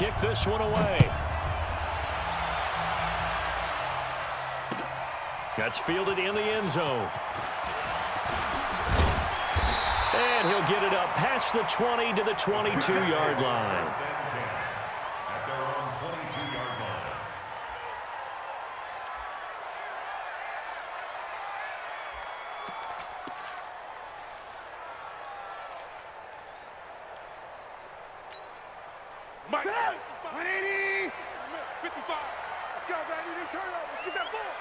kick this one away. That's fielded in the end zone. And he'll get it up past the 20 to the 22-yard line. At their own 22-yard line. Mike, 180, 55. Let's go, baby. Turnover. Get that ball.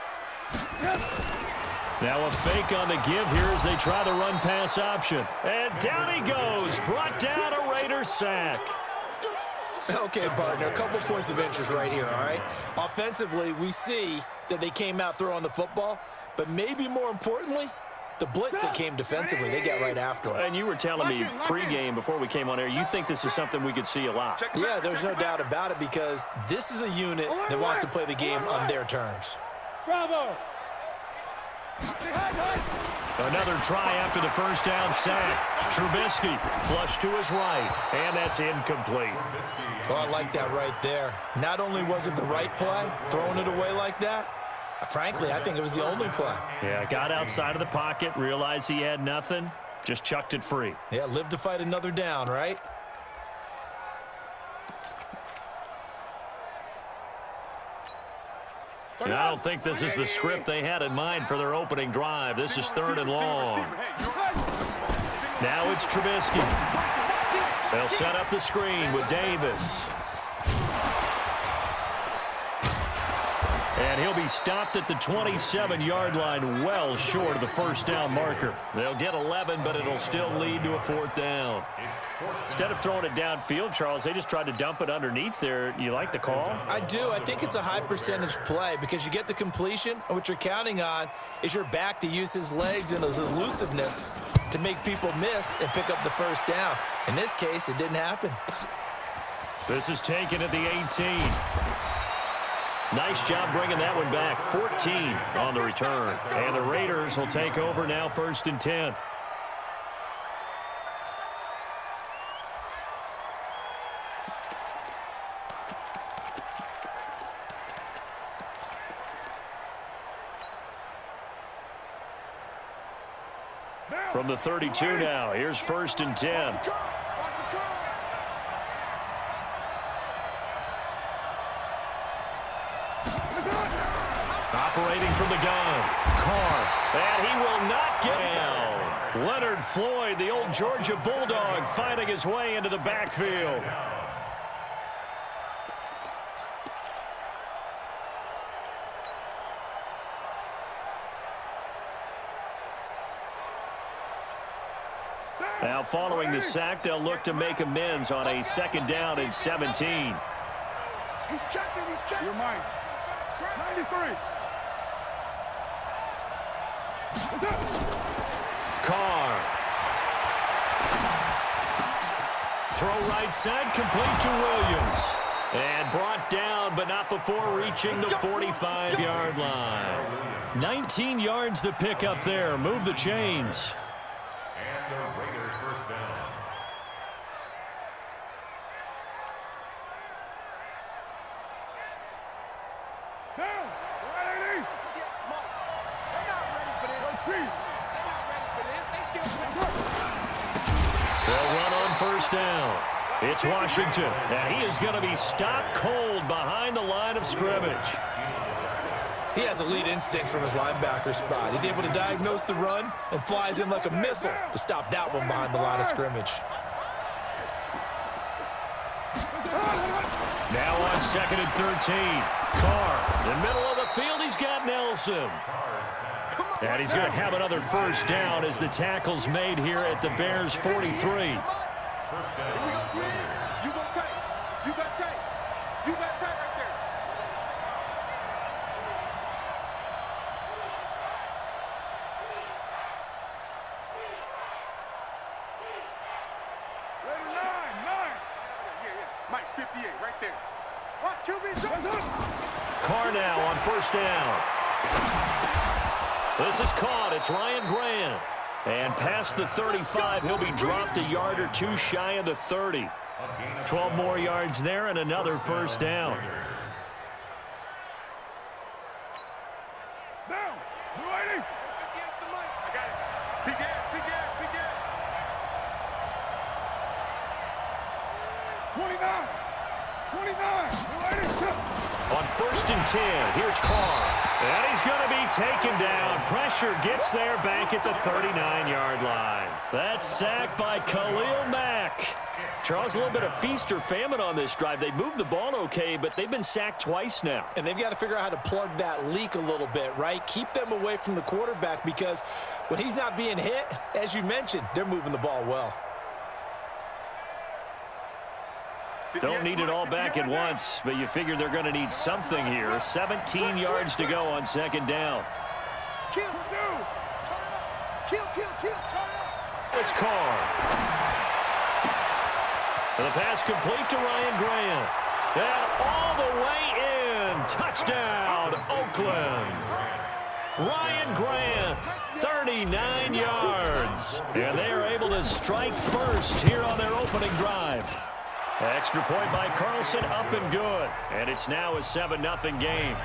Now a fake on the give here as they try the run-pass option. And down he goes. Brought down a Raider sack. Okay, partner, a couple points of interest right here, all right? Offensively, we see that they came out throwing the football, but maybe more importantly, the blitz that came defensively, they got right after him. And you were telling me pregame before we came on air, you think this is something we could see a lot. Yeah, there's no doubt about it because this is a unit that wants to play the game on their terms. Bravo. Another try after the first down sack. Trubisky flush to his right, and that's incomplete. Oh, I like that right there. Not only was it the right play, throwing it away like that, frankly, I think it was the only play. Yeah, got outside of the pocket, realized he had nothing, just chucked it free. Yeah, live to fight another down, right? And I don't think this is the script they had in mind for their opening drive. This is 3rd and long. Now it's Trubisky. They'll set up the screen with Davis. And he'll be stopped at the 27-yard line, well short of the first down marker. They'll get 11, but it'll still lead to a 4th down. Instead of throwing it downfield, Charles, they just tried to dump it underneath there. You like the call? I do. I think it's a high percentage play because you get the completion, and what you're counting on is your back to use his legs and his elusiveness to make people miss and pick up the first down. In this case, it didn't happen. This is taken at the 18. Nice job bringing that one back. 14 on the return. And the Raiders will take over now, 1st and 10. From the 32 now, here's 1st and 10. Operating from the gun, Carr, and he will not get down. Leonard Floyd, the old Georgia Bulldog, finding his way into the backfield. Now following the sack, they'll look to make amends on a 2nd down and 17. He's checking. You're mine. 93. Carr. Throw right side, complete to Williams. And brought down, but not before reaching the 45-yard line. 19 yards to pick up there. Move the chains. And the Raiders first down. They'll run on 1st down. It's Washington, and he is going to be stopped cold behind the line of scrimmage. He has elite instincts from his linebacker spot. He's able to diagnose the run and flies in like a missile to stop that one behind the line of scrimmage. Now on 2nd and 13. Carr, in the middle of the field, he's got Nelson. And he's going to have another 1st down as the tackle's made here at the Bears' 43. First down. You got tight. You got tight. You got tight right there. Later 9. Yeah. Mike 58 right there. Watch QB. Carr now on 1st down. This is caught. It's Ryan Grant. And past the 35, he'll be dropped a yard or two shy of the 30. 12 more yards there and another first down. Down. You ready? I got it. Big ass, big ass, big ass. 29. 29. You ready? On 1st and 10, here's Carr. And he's going to be taken down. Pressure gets there back at the 39-yard line. That's sacked by Khalil Mack. Charles, a little bit of feast or famine on this drive. They moved the ball okay, but they've been sacked twice now. And they've got to figure out how to plug that leak a little bit, right? Keep them away from the quarterback because when he's not being hit, as you mentioned, they're moving the ball well. Don't need it all back at once, but you figure they're going to need something here. 17 yards to go on 2nd down. Kill, kill, kill, turn up. It's Carr. And the pass complete to Ryan Grant. And all the way in. Touchdown, Oakland. Ryan Grant, 39 yards. And they are able to strike first here on their opening drive. Extra point by Carlson, up and good. And it's now a 7-0 game.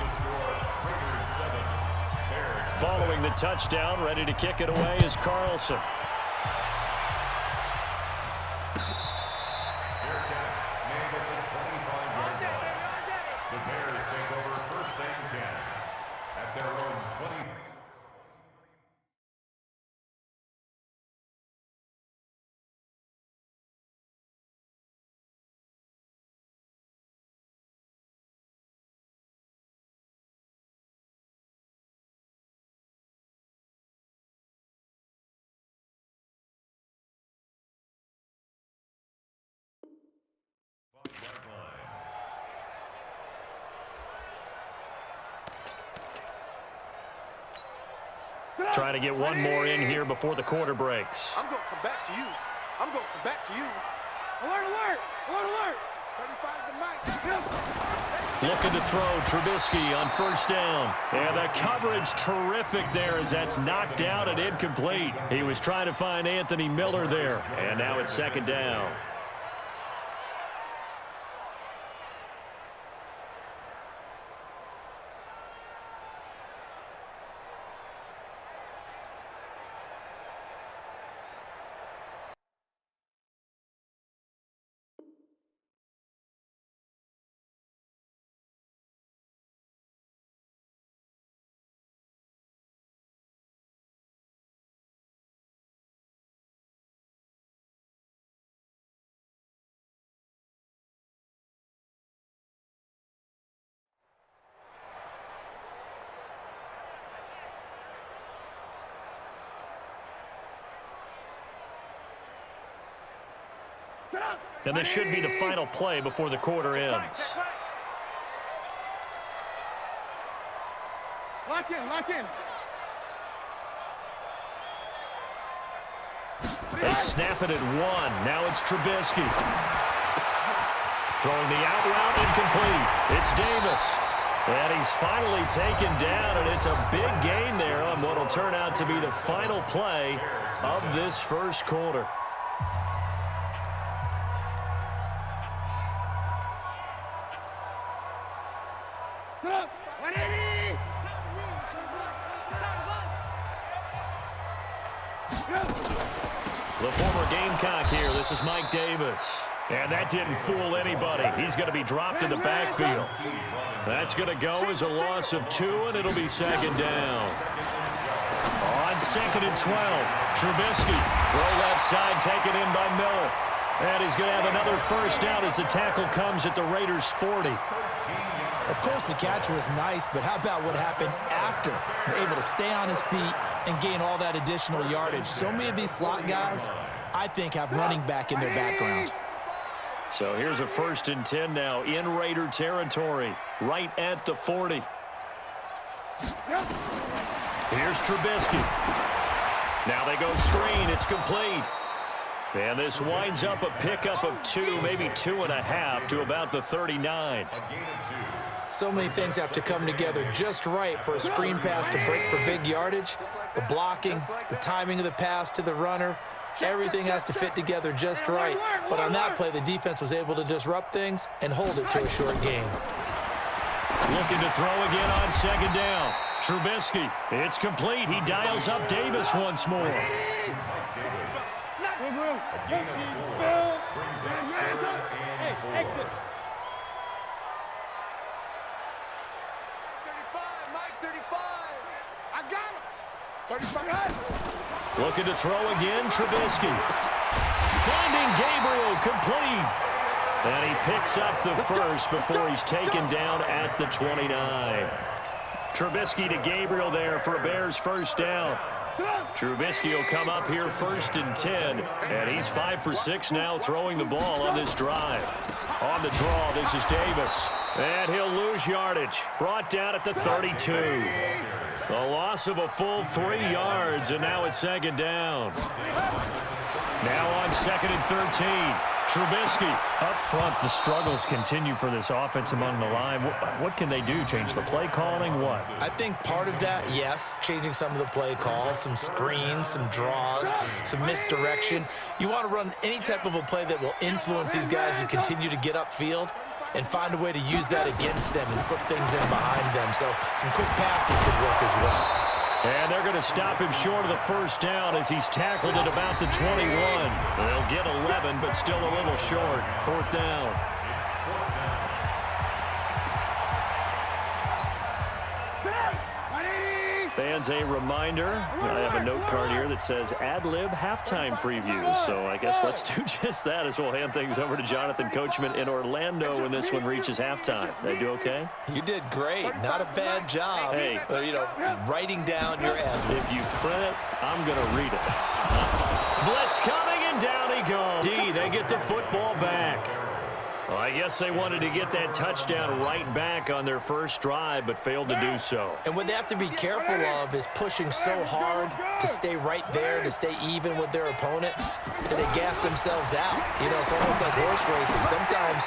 Following the touchdown, ready to kick it away is Carlson. The Bears take over 1st and 10 at their own 20. Trying to get one more in here before the quarter breaks. I'm going to come back to you. I'm going to come back to you. Alert, alert, alert, alert. 35 to Mike. Looking to throw Trubisky on 1st down. And the coverage terrific there as that's knocked out and incomplete. He was trying to find Anthony Miller there. And now it's 2nd down. And this should be the final play before the quarter ends. Lock in, lock in. They snap it at 1. Now it's Trubisky. Throwing the out route, incomplete. It's Davis. And he's finally taken down, and it's a big gain there on what will turn out to be the final play of this first quarter. The former Gamecock here. This is Mike Davis. And that didn't fool anybody. He's going to be dropped in the backfield. That's going to go as a loss of 2, and it'll be 2nd down. On 2nd and 12, Trubisky. Throw left side, taken in by Miller. And he's going to have another first down as the tackle comes at the Raiders' 40. Of course, the catch was nice, but how about what happened after? Able to stay on his feet and gain all that additional yardage. So many of these slot guys, I think, have running back in their background. So here's a 1st and 10 now in Raider territory, right at the 40. Here's Trubisky. Now they go screen. It's complete. And this winds up a pickup of 2, maybe 2.5 to about the 39. So many things have to come together just right for a screen pass to break for big yardage. The blocking, the timing of the pass to the runner, Everything has to fit together just right. But on that play, the defense was able to disrupt things and hold it to a short game. Looking to throw again on second down. Trubisky, it's complete. He dials up Davis once more. Hey, exit. 35, Mike, 35. I got him. 35. Looking to throw again, Trubisky. Finding Gabriel, complete. And he picks up the first before he's taken down at the 29. Trubisky to Gabriel there for a Bears first down. Trubisky will come up here 1st and 10, and he's 5 for 6 now throwing the ball on this drive. On the draw, this is Davis, and he'll lose yardage. Brought down at the 32. The loss of a full 3 yards, and now it's second down. Now on 2nd and 13. Trubisky. Up front, the struggles continue for this offense among the line. What can they do? Change the play calling? What? I think part of that, yes, changing some of the play calls, some screens, some draws, some misdirection. You want to run any type of a play that will influence these guys to continue to get upfield and find a way to use that against them and slip things in behind them. So some quick passes could work as well. And they're going to stop him short of the first down as he's tackled at about the 21. They'll get 11, but still a little short. 4th down. Fans, a reminder, I have a note card here that says ad-lib halftime previews. So I guess let's do just that as we'll hand things over to Jonathan Coachman in Orlando when this one reaches halftime. Did I do okay? You did great. Not a bad job. Hey. Writing down your ad-libs. If you print it, I'm going to read it. Blitz coming, and down he goes. They get the football back. Well, I guess they wanted to get that touchdown right back on their first drive, but failed to do so. And what they have to be careful of is pushing so hard to stay right there, to stay even with their opponent, that they gas themselves out. It's almost like horse racing. Sometimes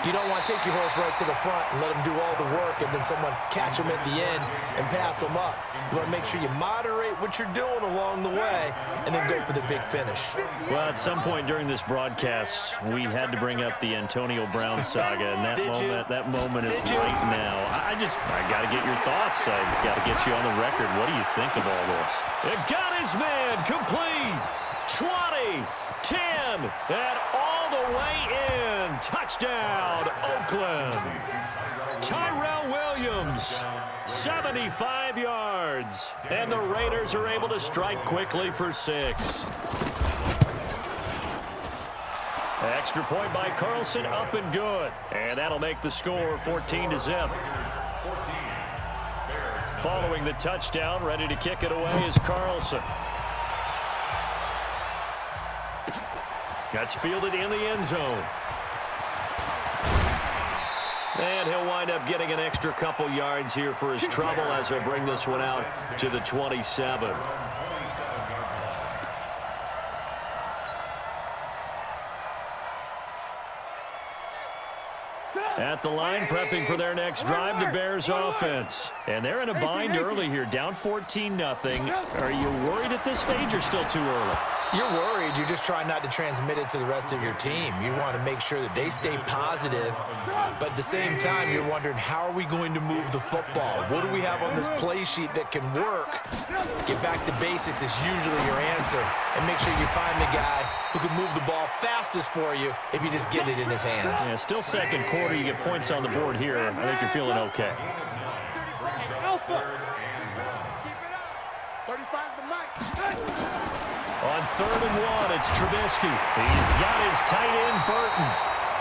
you don't want to take your horse right to the front and let them do all the work, and then someone catch them at the end and pass them up. You want to make sure you moderate what you're doing along the way and then go for the big finish. Well, at some point during this broadcast, we had to bring up the Antonio Brown saga, and that moment is right now. I got to get your thoughts. I got to get you on the record. What do you think of all this? It got his man complete. 20, 10, and all the way in. Touchdown, Oakland. Tyrell Williams, 75 yards, and the Raiders are able to strike quickly for 6. Extra point by Carlson, up and good. And that'll make the score 14-0. Following the touchdown, ready to kick it away is Carlson. That's fielded in the end zone. And he'll wind up getting an extra couple yards here for his trouble as he'll bring this one out to the 27. At the line, prepping for their next drive, the Bears offense. And they're in a bind early here, down 14-0. Are you worried at this stage or still too early? You're worried. You're just trying not to transmit it to the rest of your team. You want to make sure that they stay positive, but at the same time, you're wondering, how are we going to move the football? What do we have on this play sheet that can work? Get back to basics is usually your answer, and make sure you find the guy who can move the ball fastest for you if you just get it in his hands. Yeah, still second quarter. You get points on the board here. I think you're feeling okay. Alpha. Keep it up. 35's the mic. On 3rd and 1, it's Trubisky. He's got his tight end, Burton.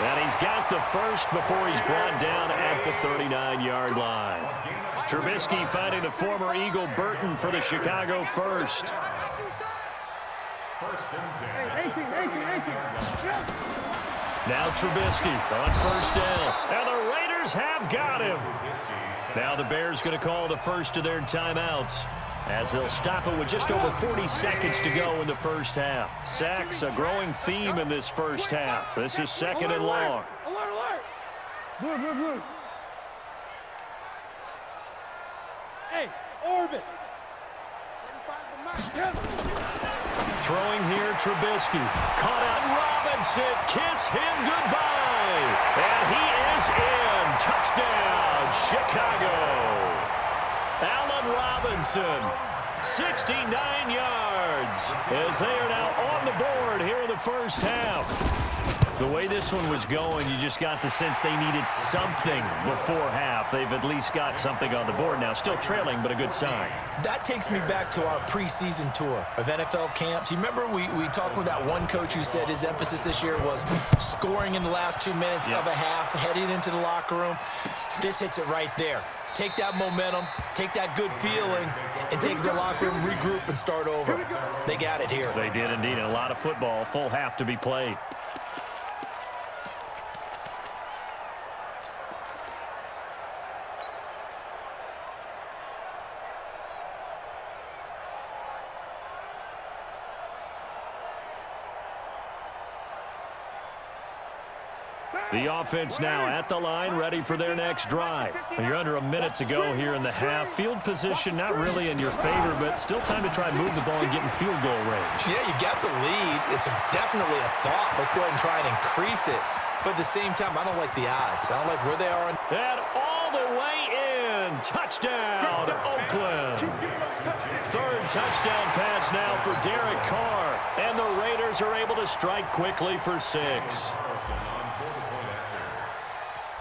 And he's got the first before he's brought down at the 39-yard line. Trubisky finding the former Eagle Burton for the Chicago first. Now Trubisky on 1st down. And the Raiders have got him. Now the Bears going to call the first of their timeouts, as they'll stop it with just over 40 seconds to go in the first half. Sacks, a growing theme in this first half. This is 2nd and long. Alert, alert. Blue. Hey, orbit. Throwing here, Trubisky. Caught out Robinson. Kiss him goodbye. And he is in. Touchdown, Chicago. Allen Robinson, 69 yards, as they are now on the board here in the first half. The way this one was going, you just got the sense they needed something before half. They've at least got something on the board now. Still trailing, but a good sign. That takes me back to our preseason tour of NFL camps. You remember we talked with that one coach who said his emphasis this year was scoring in the last 2 minutes of a half, heading into the locker room. This hits it right there. Take that momentum, take that good feeling, and take the locker room, regroup, and start over. They got it here. They did indeed, and a lot of football, full half to be played. The offense now at the line, ready for their next drive. You're under a minute to go here in the half. Field position not really in your favor, but still time to try and move the ball and get in field goal range. Yeah, you got the lead. It's definitely a thought. Let's go ahead and try and increase it. But at the same time, I don't like the odds. I don't like where they are. And all the way in. Touchdown, Oakland. Third touchdown pass now for Derek Carr. And the Raiders are able to strike quickly for 6.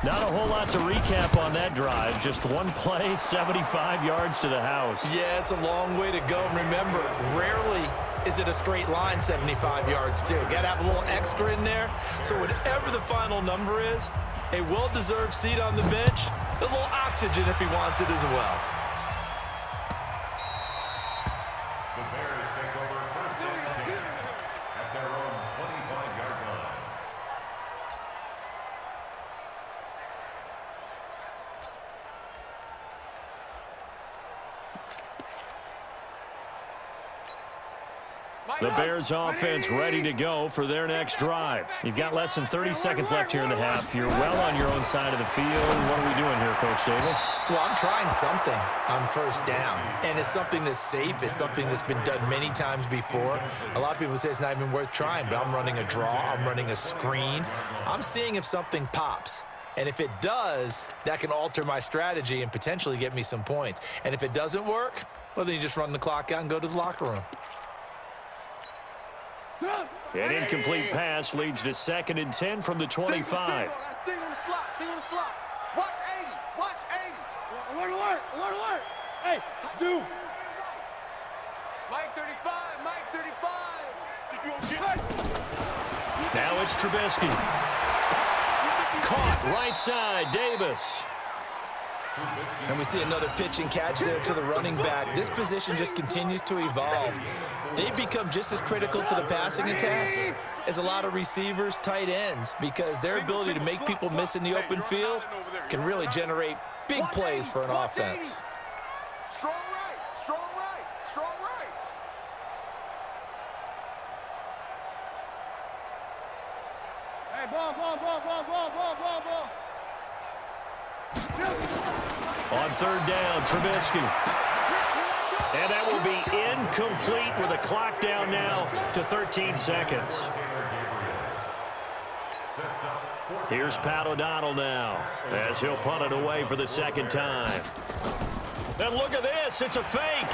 Not a whole lot to recap on that drive. Just one play, 75 yards to the house. Yeah, it's a long way to go. Remember, rarely is it a straight line 75 yards, too. Got to have a little extra in there. So whatever the final number is, a well-deserved seat on the bench, a little oxygen if he wants it as well. The Bears take over first and 10 at their own 25-yard line. The Bears offense ready to go for their next drive. You've got less than 30 seconds left here in the half. You're well on your own side of the field. What are we doing here, Coach Davis? Well, I'm trying something on first down, and it's something that's safe. It's something that's been done many times before. A lot of people say it's not even worth trying, but I'm running a draw. I'm running a screen. I'm seeing if something pops. And if it does, that can alter my strategy and potentially get me some points. And if it doesn't work, well, then you just run the clock out and go to the locker room. An incomplete pass leads to 2nd and 10 from the 25. Watch 80. Watch 80. Alert. Hey, do. Mike 35. Now it's Trubisky. Caught right side, Davis. And we see another pitch and catch there to the running back. This position just continues to evolve. They become just as critical to the passing attack as a lot of receivers, tight ends, because their ability to make people miss in the open field can really generate big plays for an offense. Strong right. Hey, ball. On third down, Trubisky. And that will be incomplete with a clock down now to 13 seconds. Here's Pat O'Donnell now as he'll punt it away for the second time. And look at this. It's a fake.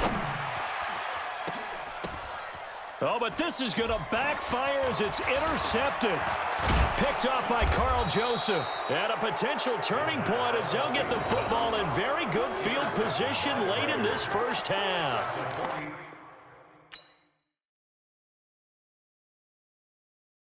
Oh, but this is going to backfire as it's intercepted. Picked off by Carl Joseph. And a potential turning point as they'll get the football in very good field position late in this first half.